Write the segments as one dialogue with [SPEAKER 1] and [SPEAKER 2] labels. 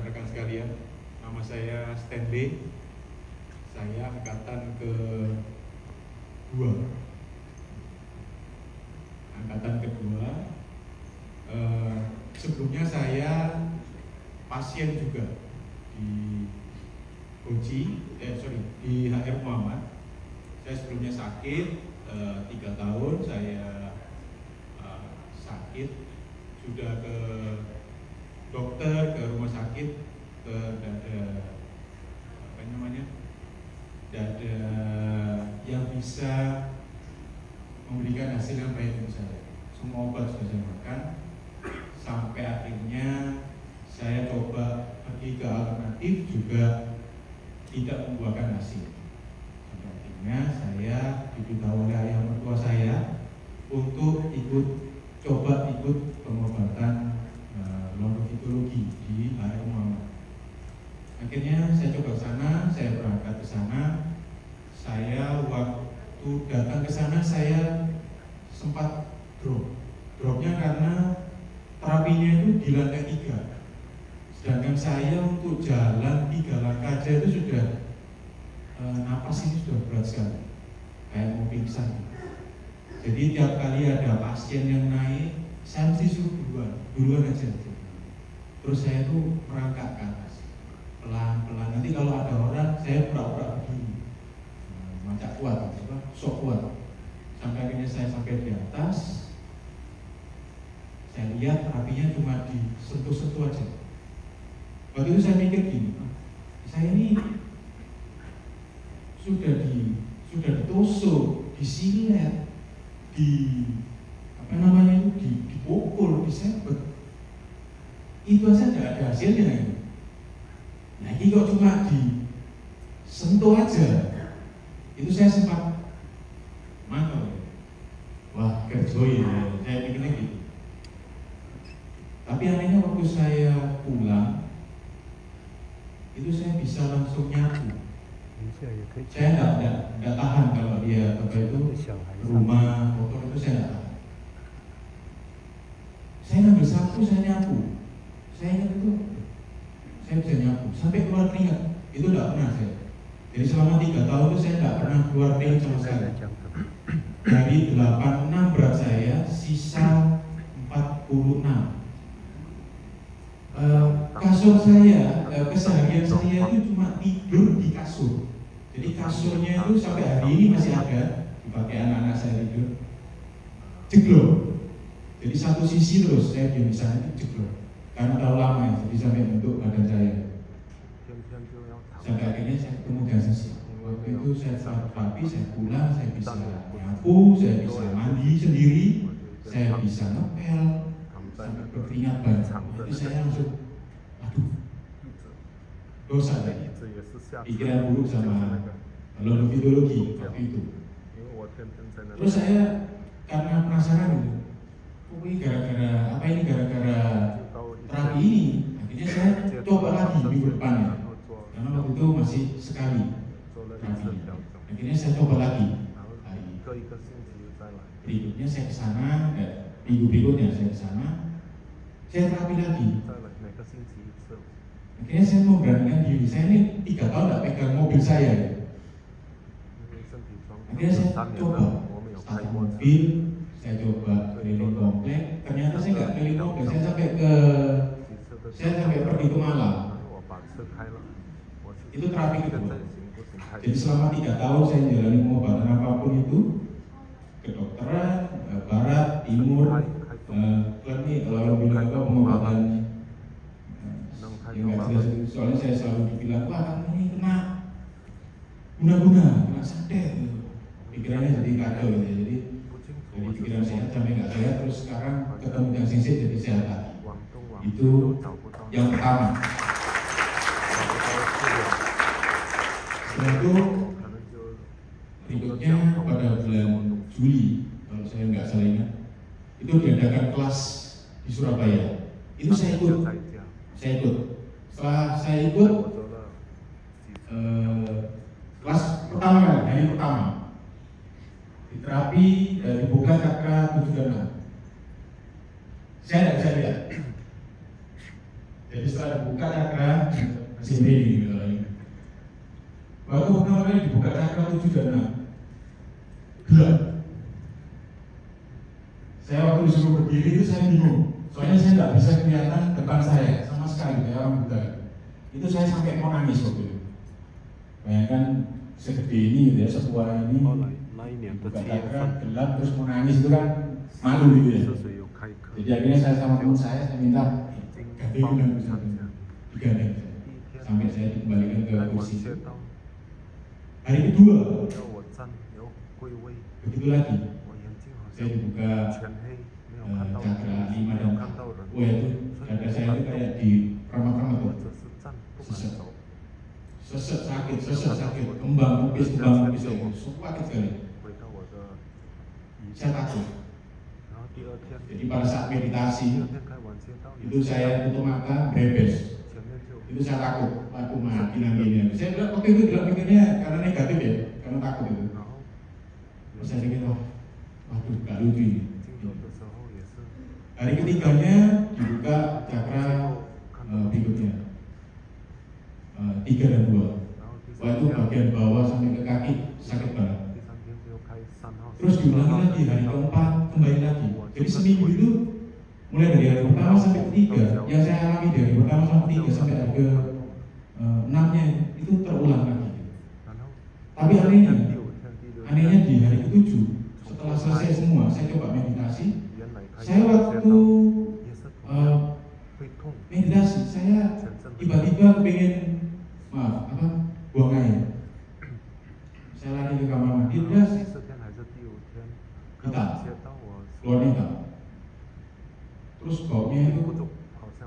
[SPEAKER 1] rekan-rekan sekalian, nama saya Stanley. Saya angkatan kedua. Sebelumnya saya pasien juga di di HR Muhammad. Saya sebelumnya sakit 3 tahun. Saya sakit, sudah ke dokter, ke rumah sakit, ke dada yang bisa memberikan hasil yang baik untuk saya. Semua obat sudah saya makan, sampai akhirnya saya coba pergi ke alternatif juga tidak membuahkan hasil. Sampai akhirnya saya diberitahu oleh ayah mertua saya untuk ikut pengobatan longitudologi di HR Muhammad. Akhirnya saya coba ke sana, saya berangkat ke sana. Saya waktu datang ke sana saya sempat dropnya karena terapinya itu di lantai 3. Sedangkan saya untuk jalan 3 langkah aja itu sudah napas ini sudah berat sekali, kayak mau pingsan. Jadi tiap kali ada pasien yang naik, saya mesti suruh duluan aja. Terus saya tuh merangkak ke atas, pelan-pelan. Nanti kalau ada orang, saya pura-pura begini, macam kuat, sok kuat. Sampai akhirnya saya sampai di atas, saya lihat terapinya cuma disentuh-sentuh aja. Waktu itu saya mikir gini, saya ini sudah ditusuk, disilet, dipukul, disebet, itu aja tidak ada hasilnya. Nah ini kok cuma disentuh aja, itu saya sempat mantap. Wah kerja ya, saya pikirnya gitu. Tapi anehnya waktu saya pulang, itu saya bisa langsung nyapu. Saya tidak tahan kalau dia rumah kotor itu saya tidak tahan. Saya ngambil sapu, saya nyapu. Saya ingat itu, saya bisa nyapu sampai keluar keringat. Itu tidak pernah saya. Jadi selama 3 tahun itu saya tidak pernah keluar keringat sama sekali. Dari 86 berat saya, sisa 46. Kasur saya, keseharian saya itu cuma tidur di kasur. Jadi kasurnya itu sampai hari ini masih ada, dipakai anak-anak saya tidur. Jeglok. Jadi satu sisi terus saya di sana itu jeglok. Karena terlalu lama ya, jadi sampai bentuk badan saya. Sampai akhirnya saya ketemu dengan sisi. Waktu itu saya terapi, saya pulang, saya bisa nyapu, saya bisa mandi sendiri, saya bisa ngepel, sampai berkeringat banyak. Itu saya langsung, aduh, dosa ya. Pikiran buruk sama longitudologi waktu itu. Terus saya karena penasaran gitu, gara-gara terapi ini, akhirnya saya coba lagi minggu depannya. Karena waktu itu masih sekali terapi. Akhirnya saya coba lagi. Berikutnya saya ke sana, minggu berikutnya saya ke sana, saya terapi lagi. Akhirnya saya memberanikan diri. Saya ini 3 tahun tidak pegang mobil saya. Akhirnya saya coba start mobil, saya coba keliling komplek. Ternyata saya nggak keliling komplek. Saya sampai pergi ke Malang. Itu terapi kedua. Jadi selama 3 tahun saya menjalani pengobatan apapun itu, kedokteran, barat, timur, klinik, lalu bilang pengobatan yang nggak jelas itu. Soalnya saya selalu dibilang, wah kamu ini kena guna-guna, kena santet. Pikirannya jadi kacau gitu. Jadi pikiran sehat sampai nggak sehat, terus sekarang ketemu dengan sensei jadi sehat lagi. Itu yang pertama. Setelah itu berikutnya pada bulan Juli, kalau saya nggak salah ingat, itu diadakan kelas di Surabaya. Itu saya ikut. Setelah saya ikut kelas pertama kali, hari pertama di terapi dibuka chakra 7 dan 6. Saya tidak bisa lihat. Jadi setelah dibuka cakra sini gitu. Waktu pertama kali dibuka cakra 7 dan 6 gelap. Saya waktu disuruh berdiri itu saya bingung. Soalnya saya nggak bisa kelihatan depan saya sama sekali kayak orang buta. Itu saya sampai mau nangis waktu itu. Bayangkan segede ini gitu ya, sebuah ini buka cakra gelap terus mau nangis itu kan malu gitu ya. Jadi akhirnya saya sama teman saya minta ganti digandeng sampai saya dikembalikan ke kursi. Hari kedua begitu lagi saya dibuka cakra 5 dan 6. Wah itu dada saya itu kayak di remat-remat tuh. Seset sakit, kembang kempis sakit sekali. Saya takut. Jadi pada saat meditasi itu saya tutup mata bebas. Itu saya takut, aku mati nantinya. Saya bilang waktu itu bilang pikirnya karena negatif ya, karena takut itu. Terus saya pikir waduh gak lucu ini. Hari ketiganya dibuka cakra berikutnya 3 dan 2. Wah itu bagian bawah sampai ke kaki sakit banget. Terus diulangi lagi hari keempat kembali lagi. Jadi seminggu itu mulai dari hari pertama sampai ketiga yang saya alami dari pertama sampai ketiga sampai hari ke 6-nya itu terulang lagi. Tapi anehnya di hari ke-7 setelah selesai semua saya coba meditasi. Saya waktu meditasi saya tiba-tiba pengen buang air. Saya lari ke kamar mandi, terus hitam, keluar hitam. Terus baunya itu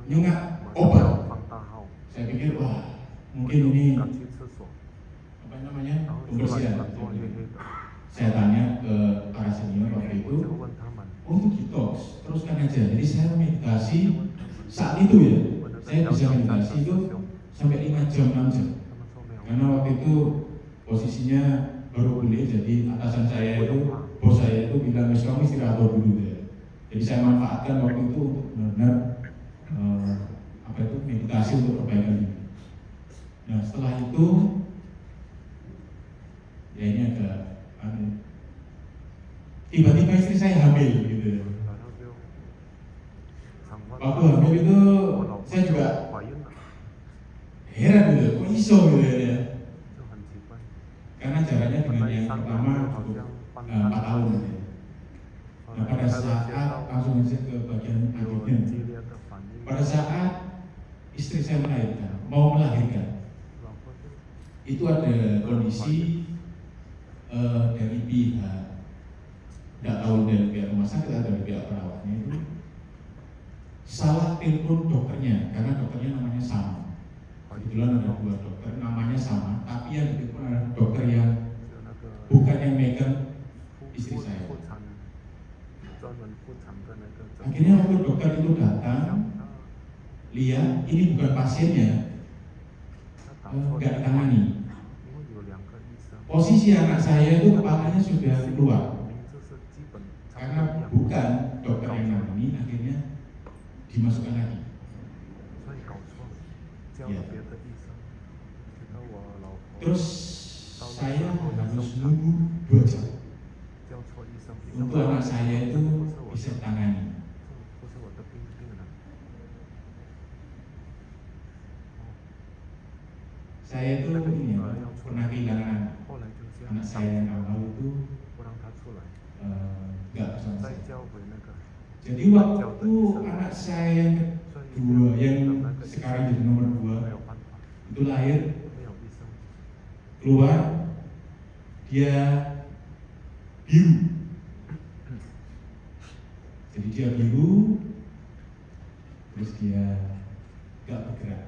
[SPEAKER 1] nyengat obat. Saya pikir wah mungkin ini apa namanya pembersihan. Saya tanya ke para senior waktu itu, oh itu detox, teruskan aja. Jadi saya meditasi saat itu ya, saya bisa meditasi itu sampai 5 jam 6 jam. Karena waktu itu posisinya baru boleh, jadi atasan saya itu, bos saya itu bilang kamu istirahat dulu ya. Jadi saya manfaatkan waktu itu untuk benar-benar meditasi untuk perbaikan diri. Nah setelah itu ya ini agak tiba-tiba istri saya hamil gitu. Waktu hamil itu saya juga heran gitu, kok iso gitu ya. Karena jaraknya dengan yang pertama cukup 4 tahun gitu. Nah pada saat langsung aja ke bagian akhirnya. Pada saat istri saya mau melahirkan, itu ada kondisi dari pihak, tidak tahu dari pihak rumah sakit atau dari pihak perawatnya itu salah telepon dokternya, karena dokternya namanya sama. Kebetulan ada 2 dokter namanya sama, tapi yang ditelepon adalah dokter yang bukan yang megang istri saya. Akhirnya waktu dokter itu datang, lihat ini bukan pasiennya, nggak ditangani. Posisi anak saya itu kepalanya sudah keluar, karena bukan dokter yang nangani, akhirnya dimasukkan lagi. Ya. Terus saya harus nunggu 2 jam untuk anak saya itu bisa tangani. Saya itu ini ya, pernah kehilangan anak saya yang awal itu nggak bersama saya. Jadi waktu anak saya yang kedua, yang sekarang jadi nomor 2 itu lahir, keluar dia biru. Jadi dia biru, terus dia nggak bergerak,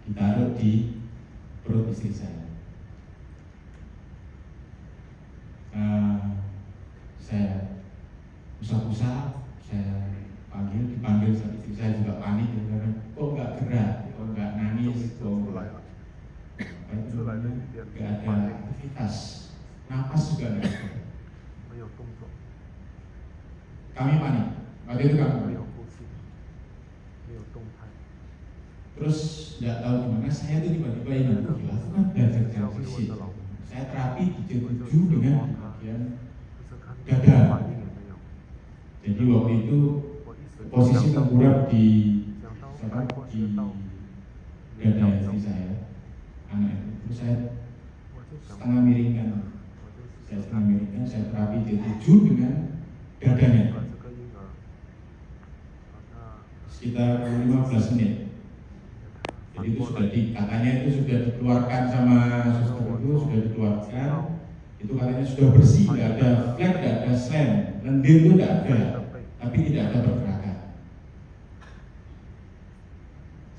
[SPEAKER 1] ditaruh di perut istri saya. Saya usah-usah, saya dipanggil sama istri saya juga panik ya, karena kok nggak gerak, kok nggak nangis, kok nggak ada aktivitas, napas juga nggak ada. Kami panik, waktu itu kami panik. Terus nggak tahu gimana saya tuh tiba-tiba ingat, gila aku kan belajar transisi. Saya terapi dituju dengan bagian dada. Jadi waktu itu posisi tengkurap di dada istri saya, anak itu. Terus saya setengah miringkan, saya terapi dituju dengan dadanya. Sekitar 15 menit. Jadi itu sudah katanya itu sudah dikeluarkan sama suster, itu sudah dikeluarkan. Itu katanya sudah bersih, tidak ada flek, tidak ada slam, lendir itu tidak ada, tapi tidak ada pergerakan.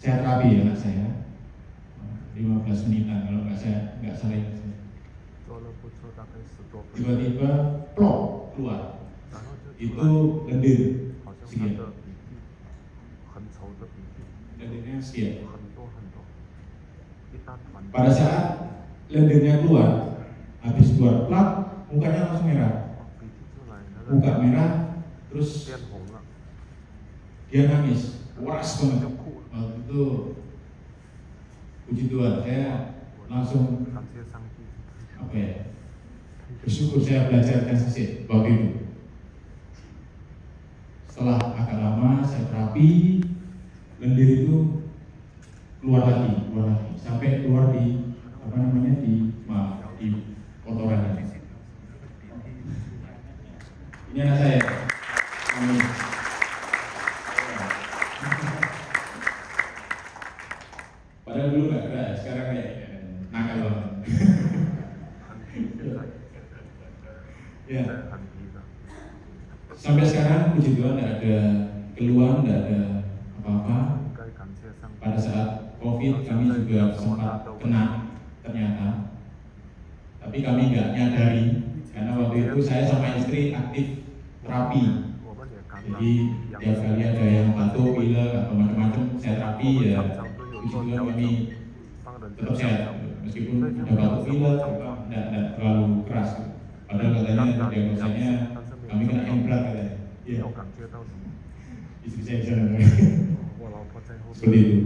[SPEAKER 1] Saya terapi ya anak saya 15 menitan kalau nggak salah ingat saya. Tiba-tiba plok keluar, itu lendir sekian. Lendirnya sekian. Pada saat lendirnya keluar, habis keluar plak, mukanya langsung merah, muka merah, terus dia nangis, waras banget. Waktu itu puji Tuhan, saya langsung apa ya, bersyukur saya belajar transisi waktu itu. Setelah agak lama saya terapi, lendir itu keluar lagi, sampai keluar di di kotoran. Ini anak saya. Padahal dulu nggak ada, sekarang kayak nakal banget. Ya. Sampai sekarang puji Tuhan tidak ada keluhan, tidak ada apa-apa. Pada saat COVID kami juga sempat kena ternyata, tapi kami nggak nyadari karena waktu itu saya sama istri aktif terapi. Jadi tiap kali ada yang batuk, pilek atau macam-macam saya terapi ya. Puji Tuhan kami tetap sehat meskipun ada batuk, pilek, tidak terlalu keras. Padahal katanya diagnosanya kami kena yang berat katanya. Iya. Istri saya di sana. Seperti itu.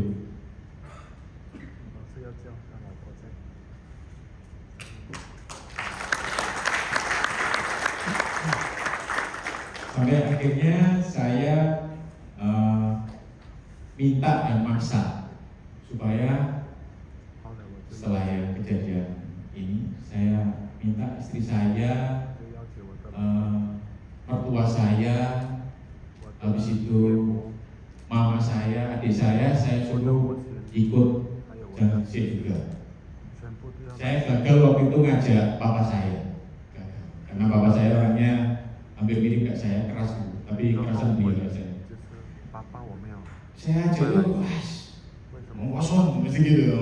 [SPEAKER 1] Sampai akhirnya saya minta dan maksa supaya setelah yang kejadian ini saya minta istri saya, mertua saya, habis itu mama saya, adik saya suruh ikut transisi juga. Saya gagal waktu itu ngajak papa saya, karena papa saya orangnya hampir mirip kayak saya, keras gitu, tapi kerasan beliau saya. Saya ajak itu, mau kosong, mesti gitu,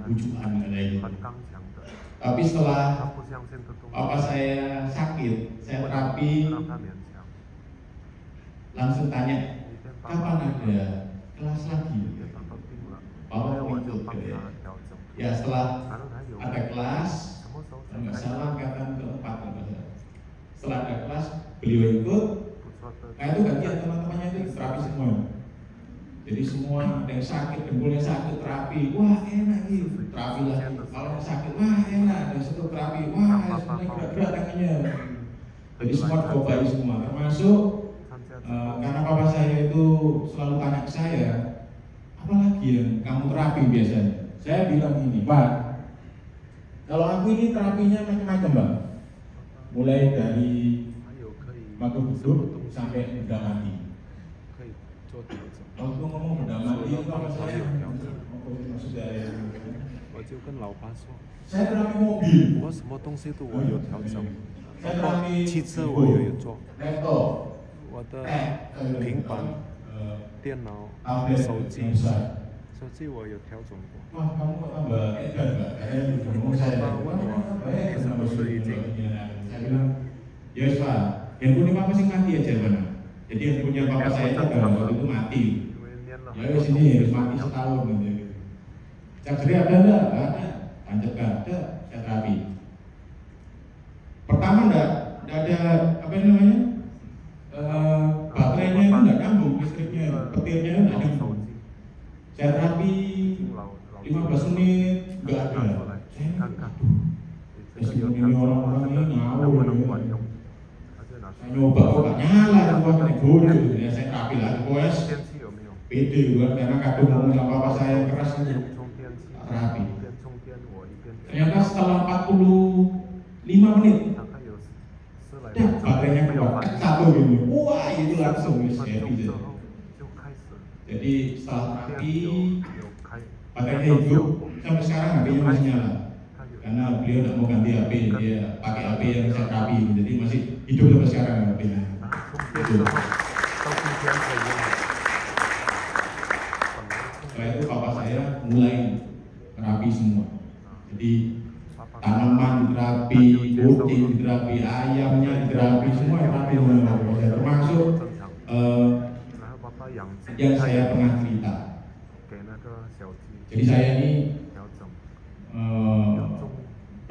[SPEAKER 1] bujukan ada gitu. Tapi setelah papa saya sakit, saya terapi, langsung tanya, kapan ada kelas lagi? Papa mau ikut gitu ya. Ya setelah ada kelas, nggak salah angkatan keempat, setelah ada kelas beliau ikut. Nah itu gantian teman-temannya itu terapi semua. Jadi semua ada yang sakit, dengkulnya sakit terapi, wah enak gitu, terapi lagi. Kalau yang sakit, wah enak, ada satu terapi, wah sebenarnya gerak-gerak tangannya. Jadi semua cobain semua, termasuk karena papa saya itu selalu tanya ke saya, apa lagi yang kamu terapi biasanya? Saya bilang gini, Pak, kalau aku ini terapinya macam-macam, Pak. Mulai dari makhluk hidup sampai benda mati. Waktu ngomong benda mati itu apa saya? Maksudnya saya terapi mobil. Saya terapi laptop,
[SPEAKER 2] 我的平板、电脑、手机我有调整过。
[SPEAKER 1] Wah, kamu kok tambah edan Mbak? Kayaknya ngomong saya. Kenapa sudah izin? Saya bilang, ya Pak, handphone papa sih mati aja mana? Jadi yang punya papa saya itu waktu itu mati. Ya di sini harus mati setahun gitu. Charger ada enggak? Ada. Tancap ada, saya terapi. Pertama enggak ada apa namanya? Baterainya itu enggak nyambung, listriknya, petirnya enggak nyambung. saya terapi 15 menit nggak ada. Saya ini orang-orang ini ngawur ya. Saya nyoba kok nggak nyala, gua kena bodoh. Ya saya terapi lagi, bos. Pede juga karena kadang ngomong apa saya keras itu terapi. Ternyata setelah 45 menit, baterainya keluar satu gini. Wah itu langsung happy. Jadi setelah terapi, baterainya hidup. Sampai sekarang HP-nya masih nyala. Karena beliau tidak mau ganti HP, dia pakai HP yang saya terapi. Jadi masih hidup sampai sekarang HP-nya. Setelah itu papa saya mulai terapi semua. Jadi tanaman diterapi, kucing diterapi, ayamnya diterapi, semua terapi termasuk yang saya pernah cerita. Jadi saya ini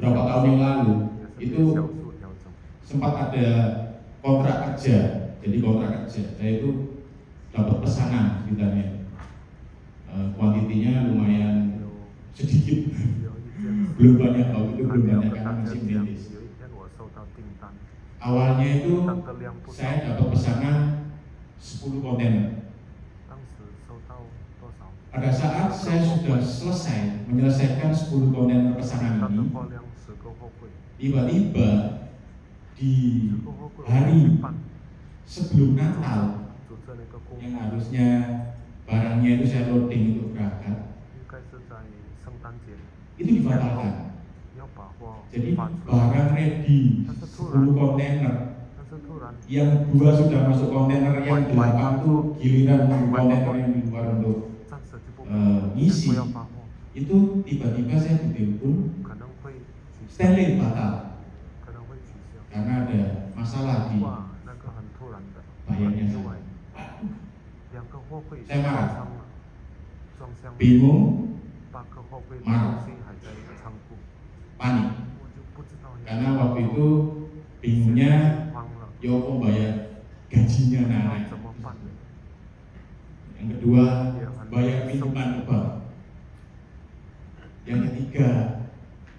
[SPEAKER 1] berapa tahun yang lalu itu sempat ada kontrak kerja. Jadi kontrak kerja saya itu dapat pesanan ceritanya. Kuantitinya lumayan sedikit, belum banyak waktu itu belum banyak karena masih merintis. Awalnya itu saya dapat pesanan 10 kontainer. Pada saat saya sudah selesai menyelesaikan 10 kontainer pesanan ini, tiba-tiba di hari sebelum Natal yang harusnya barangnya itu saya loading untuk berangkat, itu dibatalkan. Jadi barang ready 10 kontainer, yang 2 sudah masuk kontainer, yang 8 itu giliran kontainer yang di luar untuk ngisi. Itu tiba-tiba saya ditelepon Stanley batal karena ada masalah di bayarnya saya. Saya marah, bingung, marah, panik. Karena waktu itu bingungnya Yoko bayar gajinya naik. Yang kedua bayar minuman lebah. Yang ketiga,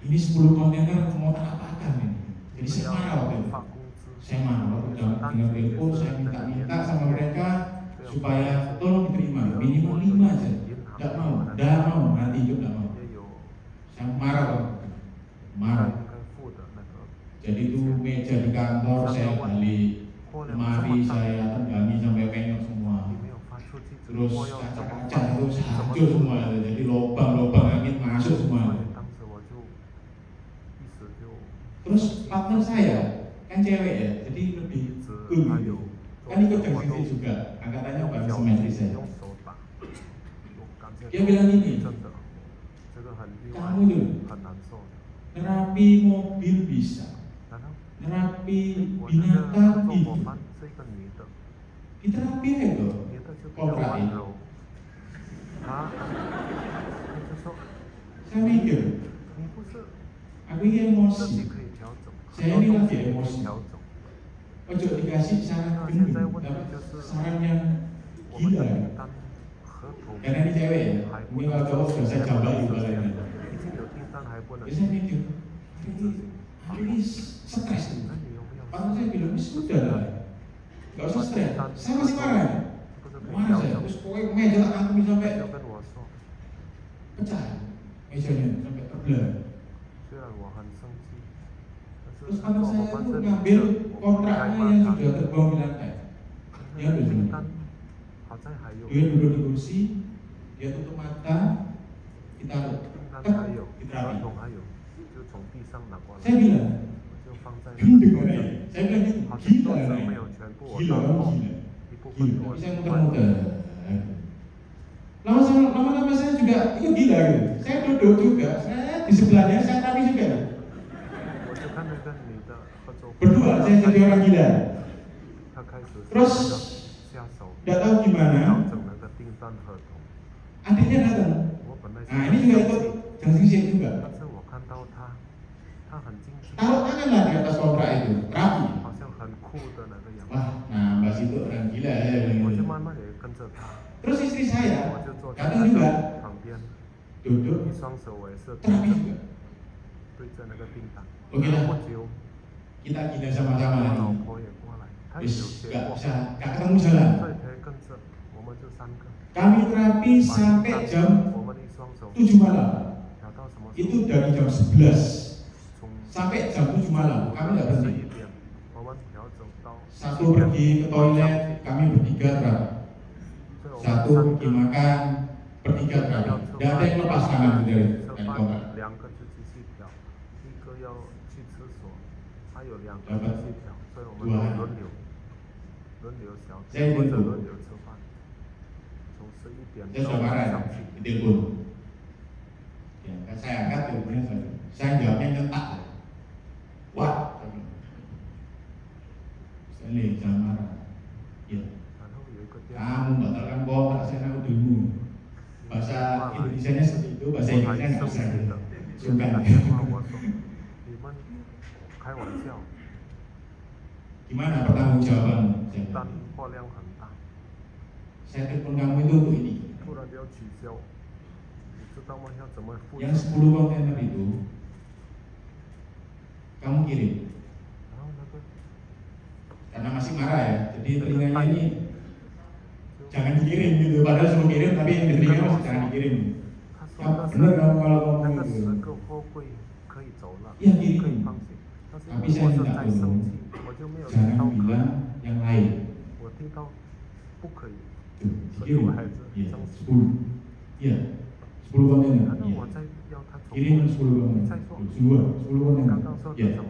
[SPEAKER 1] ini 10 kontainer mau tak apakan ini. Jadi saya marah waktu itu. Saya marah waktu dengan telepon, saya minta sama mereka supaya tolong diterima minimal 5 aja. Tidak mau, nanti juga tidak mau. Saya marah waktu itu. Marah. Jadi itu meja di kantor saya balik, lemari saya tenggangi sampai penyok semua. Terus kaca-kaca itu hancur semua, jadi lubang-lubang angin masuk semua. Terus partner saya kan cewek ya, jadi lebih cool. Kan ikut Jangsing juga, angkatannya bukan semestri saya. Dia bilang gini, kamu dulu nerapi mobil bisa, nerapi binatang hidup, diterapi itu kontrak itu. Saya mikir, aku ini emosi, saya ini lagi emosi. Ojo dikasih saran gendut, saran yang gila. Karena ini cewek ya, ini kalau cowok sudah saya coba di baliknya. Saya mikir, ini stres nih. Padahal saya bilang, sudah lah, gak usah stres. Saya masih marah. Marah saya, terus pokoknya meja aku sampai pecah, mejanya sampai terbelah. Terus partner saya itu ngambil kontraknya yang sudah terbuang di lantai. Dia ambil semua. Dia duduk di kursi, dia tutup mata, kita diterapi. Saya bilang, gendeng aja. Saya bilang gitu, gila nih. Gila. Tapi saya muter-muter. Lama-lama saya juga, itu gila gitu. Saya duduk juga, saya di sebelahnya, saya terapi juga. Berdua saya jadi orang gila. Terus tidak tahu gimana, adiknya datang. Nah ini juga ikut Jangsing juga. Taruh tanganlah di atas kontrak itu, rapi. Wah, nah Mbak Situ orang gila ya. Terus istri saya datang juga, duduk, terapi juga. Oke lah, kita gina sama-sama lagi. Gak ketemu jalan. Kami terapi sampai jam 7 malam. Itu dari jam 11 sampai jam 7 malam. Kami gak berhenti. Satu pergi ke toilet, kami bertiga terapi. Satu pergi makan, bertiga terapi. Tidak ada yang lepas tangan dari tongkat. Dapat 2 hari. Saya telepon. Saya sudah marah ya, telepon. Ya, kan saya angkat teleponnya, saya jawabnya nyentak. Wah, saya jangan marah. Ya, kamu batalkan kontrak saya naruh dulu. Bahasa Indonesianya seperti itu, bahasa Inggrisnya nggak bisa. Suka. Gimana pertanggungjawabanmu? Saya telepon kamu itu untuk ini. Yang 10 kontainer itu kamu kirim. Karena masih marah ya, jadi telinganya ini jangan dikirim gitu. Padahal suruh kirim, tapi yang di telinga masih jangan dikirim. Ya, benar kamu kalau ngomong gitu. Iya kirim. Tapi saya tidak tolong. Jangan bilang yang lain. Dikirim. Iya, 10. Iya, 10 kontainer. Iya. Kirim 10 kontainer. 10 kontainer. Iya.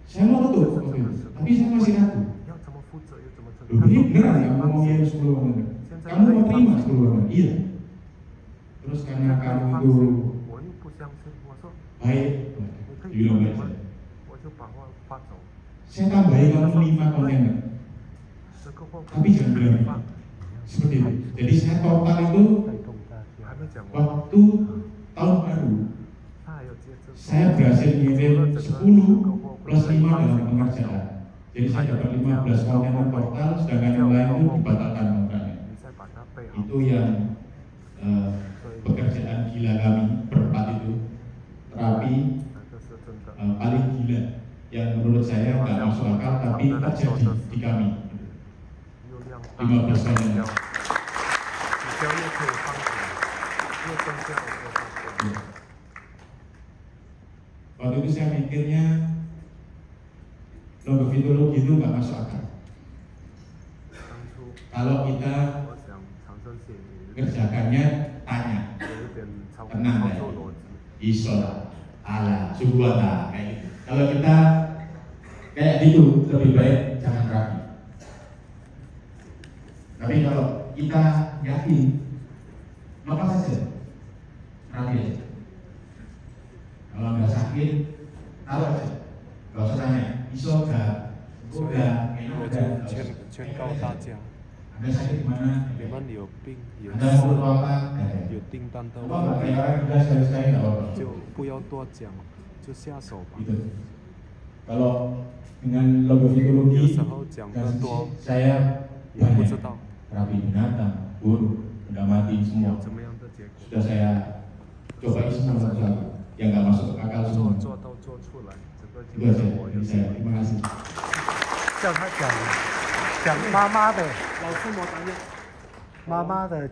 [SPEAKER 1] Saya mau tutup waktu itu, tapi saya masih ragu. Ini beneran ya ngomongin 10 kontainer. Kamu mau terima 10 kontainer? Iya. Terus karena kamu itu baik, dibilang baik saya tambahin kamu 5 kontainer. Tapi jangan bilang seperti itu. Jadi saya total itu waktu tahun baru saya berhasil ngirim 10 plus 5 dalam pengerjaan. Jadi saya dapat 15 kontainer total, sedangkan yang lain itu dibatalkan kontraknya. Itu yang pekerjaan gila kami berempat itu, terapi paling gila yang menurut saya nggak masuk akal tapi terjadi di kami. 15 kontainer. Waktu itu saya mikirnya logofitologi itu nggak masuk akal. Kalau kita kerjakannya tanya, tenang ya, isola, ala, subhana, kayak gitu. Kalau kita kayak gitu lebih baik jangan rapi. Tapi kalau kita yakin, lepas saja, rapi aja. Kalau nggak sakit, taruh aja. Gak usah tanya, iso gak? Udah, kayaknya udah.
[SPEAKER 2] 劝告大家，
[SPEAKER 1] Anda sakit di mana?
[SPEAKER 2] 你们有病有
[SPEAKER 1] Anda mau
[SPEAKER 2] 事
[SPEAKER 1] perlu apa?
[SPEAKER 2] 有订单的
[SPEAKER 1] Apa nggak
[SPEAKER 2] 问
[SPEAKER 1] kayak orang udah sekali-sekali nggak apa-apa.
[SPEAKER 2] 就不要多讲，就下手吧。
[SPEAKER 1] Gitu. Kalau dengan logofitologi
[SPEAKER 2] 有时候讲
[SPEAKER 1] dan
[SPEAKER 2] 得多
[SPEAKER 1] saya
[SPEAKER 2] 也不
[SPEAKER 1] banyak
[SPEAKER 2] 知道
[SPEAKER 1] terapi binatang, burung, benda mati
[SPEAKER 2] 有
[SPEAKER 1] semua
[SPEAKER 2] 怎么样的结果。
[SPEAKER 1] sudah saya coba semua satu-satu yang nggak masuk akal semua.
[SPEAKER 2] 做到做出来，整个
[SPEAKER 1] Itu
[SPEAKER 2] 就是
[SPEAKER 1] aja
[SPEAKER 2] 我
[SPEAKER 1] dari
[SPEAKER 2] 有
[SPEAKER 1] saya. Terima kasih.
[SPEAKER 3] 叫他讲妈妈的
[SPEAKER 2] 老师mau tanya，
[SPEAKER 3] 妈妈的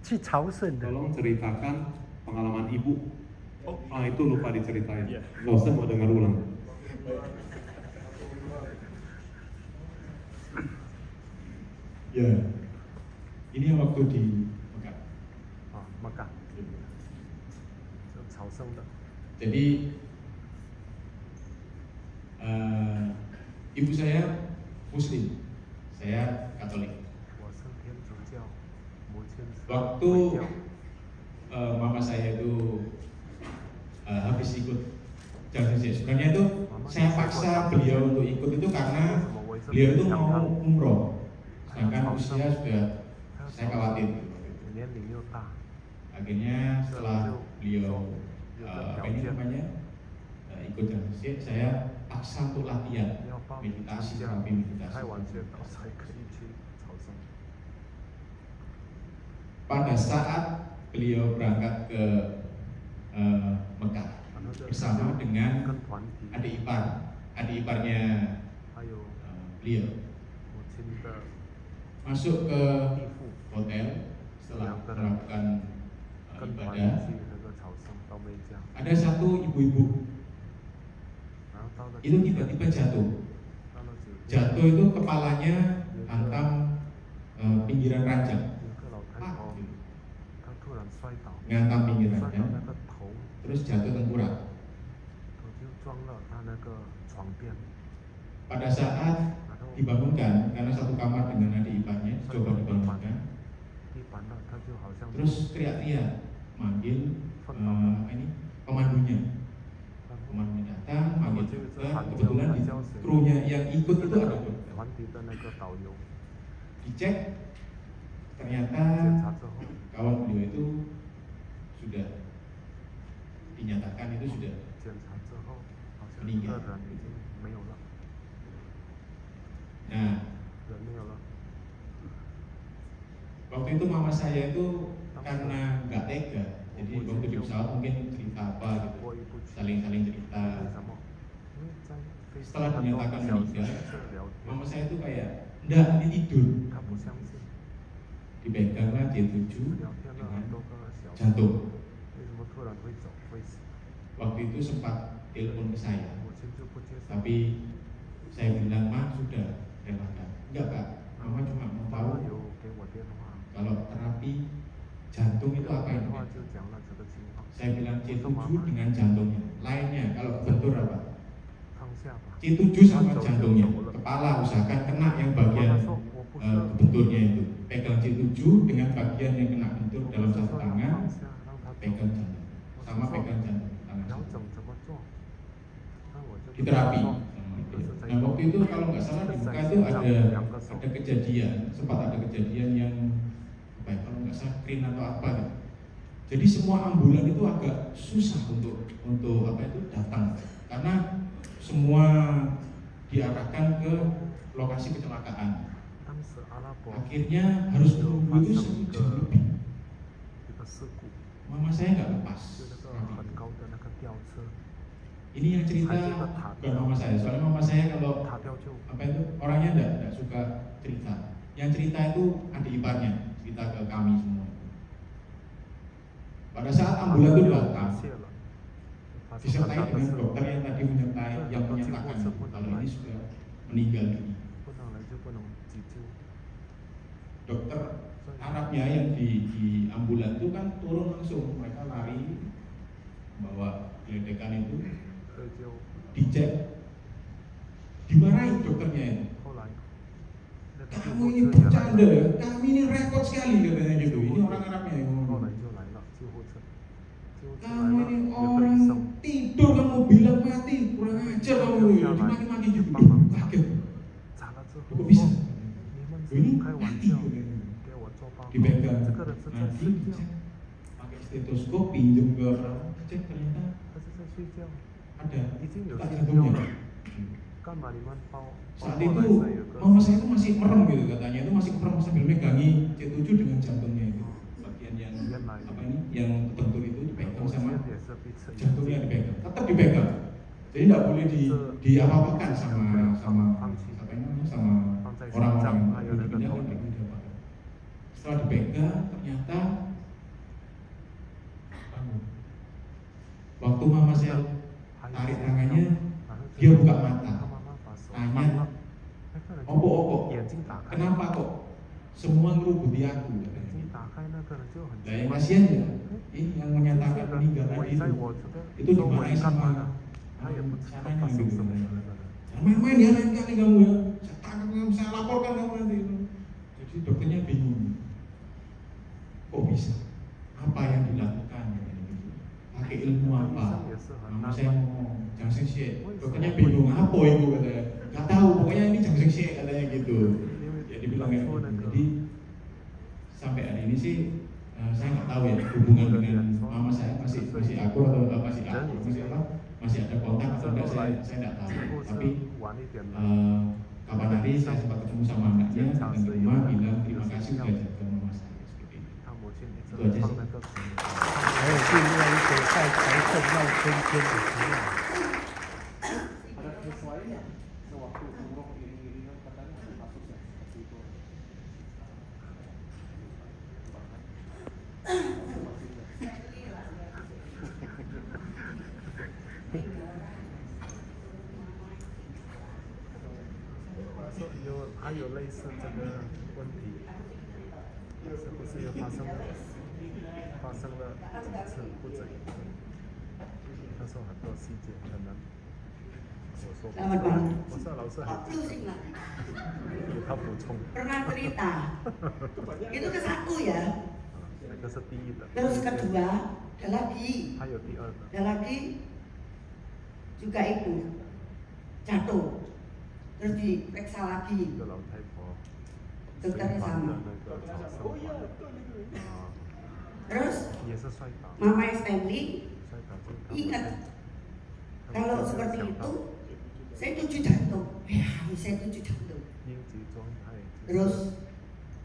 [SPEAKER 3] 去朝圣的。
[SPEAKER 2] tolong ceritakan pengalaman ibu. Ah itu lupa diceritain. Langsung mau dengar ulang.
[SPEAKER 1] Ya, ini waktu di Mekah.
[SPEAKER 3] 啊，Mekah，朝圣的。
[SPEAKER 1] Jadi ibu saya Muslim, saya Katolik.
[SPEAKER 3] 我是天主教，母亲是
[SPEAKER 1] Waktu
[SPEAKER 3] 回教。
[SPEAKER 1] mama saya itu habis ikut jalan haji, sebenarnya itu saya paksa beliau untuk ikut itu karena beliau itu mau umroh, sedangkan usia sudah saya khawatir.
[SPEAKER 3] 年龄又大，
[SPEAKER 1] Akhirnya setelah beliau apa ini namanya ikut jalan haji, saya paksa untuk latihan meditasi, terapi meditasi. Pada saat beliau berangkat ke Mekah bersama dengan adik iparnya beliau, masuk ke hotel setelah melakukan ibadah, ada satu ibu-ibu itu tiba-tiba jatuh itu kepalanya hantam pinggiran ranjang, ngantam pinggirannya, terus jatuh tengkurap. Pada saat dibangunkan, karena satu kamar dengan adik iparnya, coba dibangunkan, terus teriak-teriak manggil pemandunya datang, manggil dokter. Kebetulan di krunya yang ikut itu ada dokter. Dicek, ternyata kawan beliau itu sudah dinyatakan itu sudah meninggal. Nah, waktu itu mama saya itu karena nggak tega, jadi waktu di pesawat mungkin cerita apa gitu, saling cerita. Setelah dinyatakan meninggal, mama saya itu kayak enggak, ini tidur. Dipeganglah J7 dengan jantung. Waktu itu sempat telepon ke saya, tapi saya bilang, "Ma, sudah relakan." "Enggak, Kak, Mama cuma mau tahu kalau terapi jantung itu apa ini?" Saya bilang C7 dengan jantungnya, lainnya kalau bentur apa? C7 sama jantungnya, kepala usahakan kena yang bagian benturnya itu. Pegang C7 dengan bagian yang kena bentur dalam satu tangan, pegang jantung, sama pegang jantung tangan. Di terapi. Nah, waktu itu kalau nggak salah di Mekah itu ada kejadian, sempat ada kejadian yang apa ya, kalau nggak salah krin atau apa gitu. Jadi semua ambulan itu agak susah untuk apa itu datang, karena semua diarahkan ke lokasi kecelakaan. Akhirnya harus menunggu itu 1 jam lebih. Mama saya nggak lepas. Ini yang cerita bukan mama saya, soalnya mama saya kalau apa itu orangnya enggak suka cerita. Yang cerita itu adik iparnya, cerita ke kami semua. Pada saat ambulan itu datang, disertai dengan dokter yang tadi menyatakan kalau ini sudah meninggal dunia. Dokter Arabnya yang di ambulan itu kan turun langsung, mereka lari bawa geledekan itu, dicek, dimarahin dokternya itu. "Kamu ini bercanda ya, kami ini repot sekali," katanya gitu. Ini orang Arabnya yang ngomong. "Kamu ini orang tidur, kamu bilang mati, kurang ajar kamu," dimaki-maki juga. Kaget, kok bisa? Ini mati, dipegang, nanti dicek pakai stetoskop, pinjam ke orang, cek ternyata ada detak jantungnya. Saat itu mama saya itu masih merem gitu, katanya itu masih merem sambil megangi C7 dengan jantungnya itu, bagian yang apa ini, yang bentur itu dipegang sama jantungnya dipegang, tetap dipegang. Jadi tidak boleh di apa-apakan sama orang-orang yang dipindahkan. Setelah dipegang, ternyata waktu mama saya tarik tangannya, dia buka mata, tanya, "Opo, kenapa kok semua ngerubuti aku?" Nah, yang kasihan ya, ini yang menyatakan meninggal tadi itu dimarahi sama sananya gitu. "Jangan main-main ya, lain kali kamu ya, saya laporkan kamu nanti." Jadi dokternya bingung, kok bisa? Apa yang dilakukan? Pakai ilmu apa? Mama saya ngomong, "Jangan sih." Dokternya bingung, "Apa itu?" katanya. "Gak tahu, pokoknya ini jangan sih," katanya gitu. Ya dibilang kayak gitu. Jadi sampai hari ini sih saya nggak tahu ya hubungan dengan mama saya masih akur atau masih apa? masih ada kontak atau enggak saya tidak tahu. Tapi kapan hari saya sempat ketemu sama anaknya dan ke rumah bilang terima kasih sudah jaga mama saya seperti itu. Itu aja sih.
[SPEAKER 3] 还有另外一个在财政闹春天的时候。 还有类似这个问题，是不是又发生了几次不止一次？他说很多细节可能，我说老师还有他补充。
[SPEAKER 4] Pernah cerita, itu ke satu ya.
[SPEAKER 3] 那个是第一的。
[SPEAKER 4] Terus kedua, ada lagi.
[SPEAKER 3] 还有第二的。
[SPEAKER 4] Ada lagi juga itu jatuh, terus diperiksa lagi. Dokternya sama. Terus Mama Stanley ingat kalau seperti itu saya 7 jantung, saya 7 jantung. Terus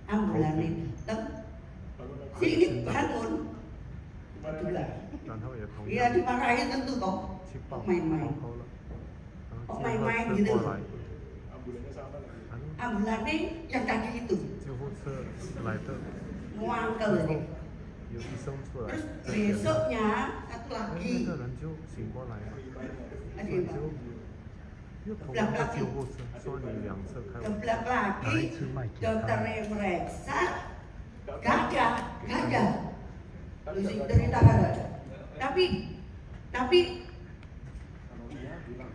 [SPEAKER 4] ambulannya datang, sini bangun, kedua, dia dimarahin tentu kok main-main, kok main-main gitu. Ambulannya yang tadi itu mau angkel ini. Terus besoknya satu lagi keblak lagi dokternya meriksa gagah cerita gagah tapi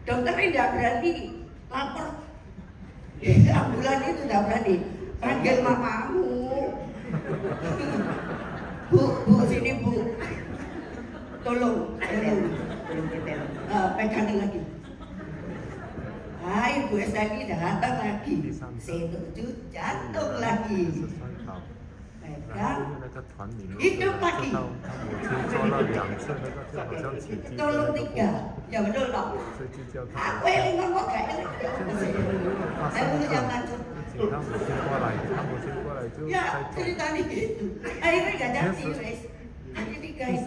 [SPEAKER 4] dokternya tidak berani lapor. Ambulan itu tidak berani panggil mamamu. Bu sini bu, tolong pegangin lagi. Hai Bu Estani datang lagi, saya 7 jantung lagi. Pegang, hidup lagi. Tolong 3, ya betul dong. Aku yang ngomong kayak saya dulu yang lanjut. Ya cerita gitu. Akhirnya gak jadi wes. Jadi 3 itu.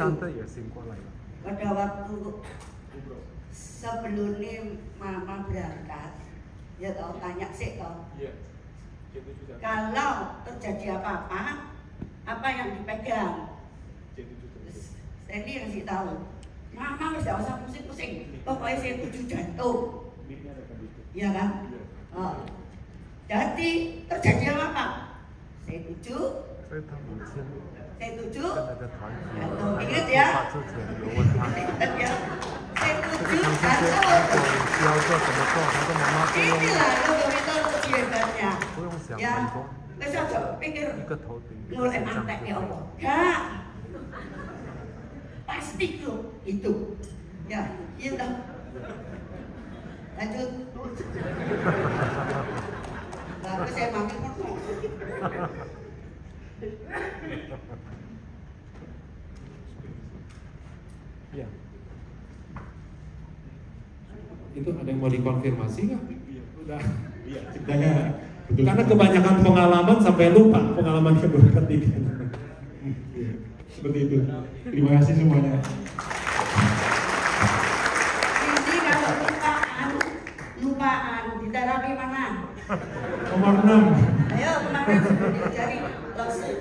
[SPEAKER 4] Pada waktu sebelumnya Mama berangkat, ya tau tanya sih tau. Kalau terjadi apa-apa, apa yang dipegang? Saya kasih tahu. Mama tidak usah pusing-pusing. Pokoknya saya 7 jantung. Iya kan? Jadi terjadi apa? Saya 7. Saya 7. Ingat ya. Ingat ya. Saya 7 jantung. Inilah dokter hebatnya. Ya. Besok coba pikir mulai antek ya Allah. Enggak. Pasti itu. Ya, iya dong. Lanjut. Lalu saya makin ngomong.
[SPEAKER 2] Ya. Itu ada yang mau dikonfirmasi nggak? Udah.
[SPEAKER 1] Iya, ceritanya betul.
[SPEAKER 2] Karena kebanyakan pengalaman sampai lupa pengalaman kedua ketiga.
[SPEAKER 1] Seperti itu. Terima kasih semuanya.
[SPEAKER 4] Jadi kalau lupaan di terapi mana?
[SPEAKER 1] Nomor 6.
[SPEAKER 4] Ayo kemarin jadi langsung